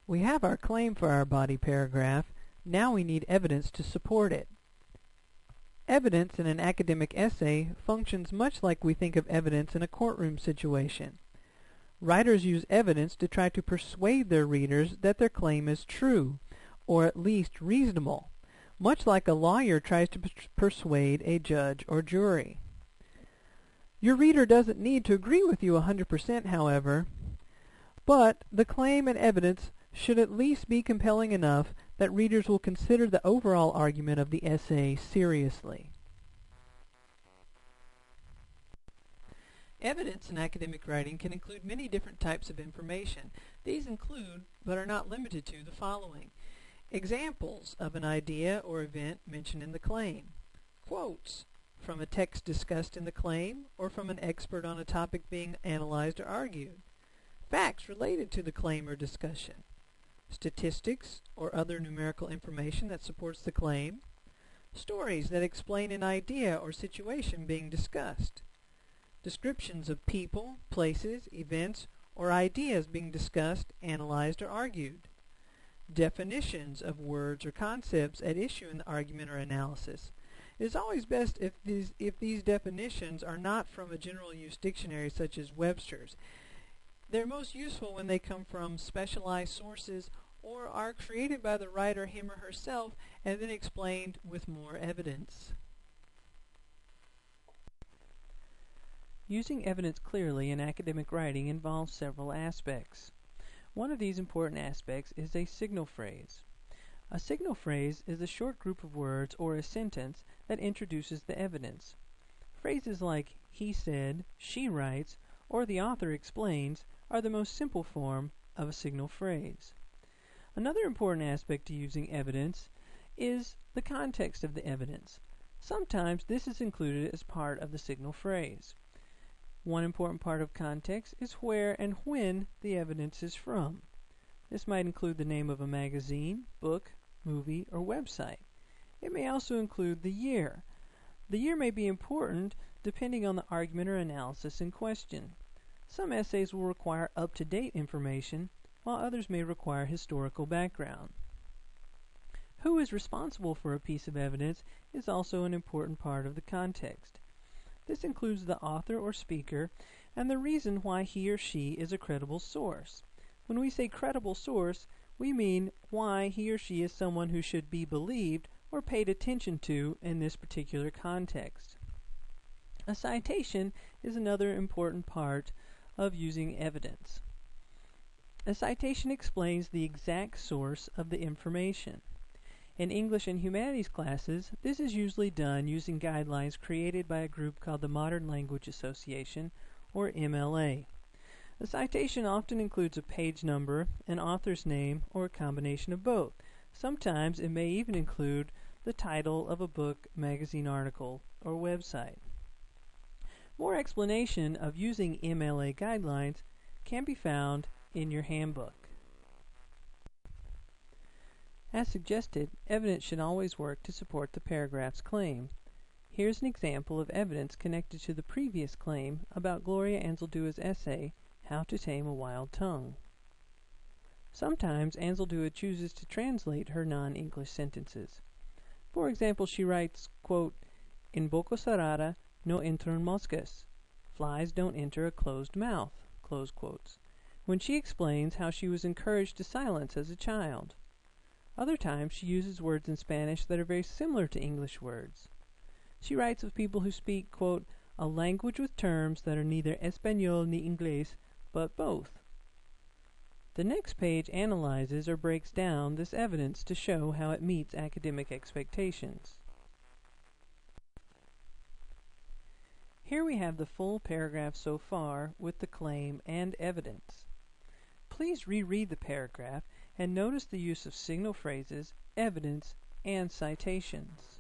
We have our claim for our body paragraph. Now we need evidence to support it. Evidence in an academic essay functions much like we think of evidence in a courtroom situation. Writers use evidence to try to persuade their readers that their claim is true, or at least reasonable, much like a lawyer tries to persuade a judge or jury. Your reader doesn't need to agree with you 100%, however, but the claim and evidence should at least be compelling enough that readers will consider the overall argument of the essay seriously. Evidence in academic writing can include many different types of information. These include, but are not limited to, the following: examples of an idea or event mentioned in the claim, quotes from a text discussed in the claim or from an expert on a topic being analyzed or argued, facts related to the claim or discussion, statistics or other numerical information that supports the claim, stories that explain an idea or situation being discussed, descriptions of people, places, events, or ideas being discussed, analyzed, or argued, definitions of words or concepts at issue in the argument or analysis. It is always best if these definitions are not from a general use dictionary such as Webster's. They're most useful when they come from specialized sources or are created by the writer him or herself and then explained with more evidence. Using evidence clearly in academic writing involves several aspects. One of these important aspects is a signal phrase. A signal phrase is a short group of words or a sentence that introduces the evidence. Phrases like he said, she writes, or the author explains are the most simple form of a signal phrase. Another important aspect to using evidence is the context of the evidence. Sometimes this is included as part of the signal phrase. One important part of context is where and when the evidence is from. This might include the name of a magazine, book, movie, or website. It may also include the year. The year may be important depending on the argument or analysis in question. Some essays will require up-to-date information, while others may require historical background. Who is responsible for a piece of evidence is also an important part of the context. This includes the author or speaker and the reason why he or she is a credible source. When we say credible source, we mean why he or she is someone who should be believed or paid attention to in this particular context. A citation is another important part of using evidence. A citation explains the exact source of the information. In English and Humanities classes, this is usually done using guidelines created by a group called the Modern Language Association, or MLA. A citation often includes a page number, an author's name, or a combination of both. Sometimes it may even include the title of a book, magazine article, or website. More explanation of using MLA guidelines can be found in your handbook. As suggested, evidence should always work to support the paragraph's claim. Here's an example of evidence connected to the previous claim about Gloria Anzaldúa's essay, How to Tame a Wild Tongue. Sometimes Anzaldúa chooses to translate her non-English sentences. For example, she writes, quote, "In boca cerrada no entran moscas." Flies don't enter a closed mouth, close quotes, when she explains how she was encouraged to silence as a child. Other times she uses words in Spanish that are very similar to English words. She writes of people who speak, quote, "a language with terms that are neither Español ni Inglés, but both." The next page analyzes or breaks down this evidence to show how it meets academic expectations. Here we have the full paragraph so far with the claim and evidence. Please reread the paragraph and notice the use of signal phrases, evidence, and citations.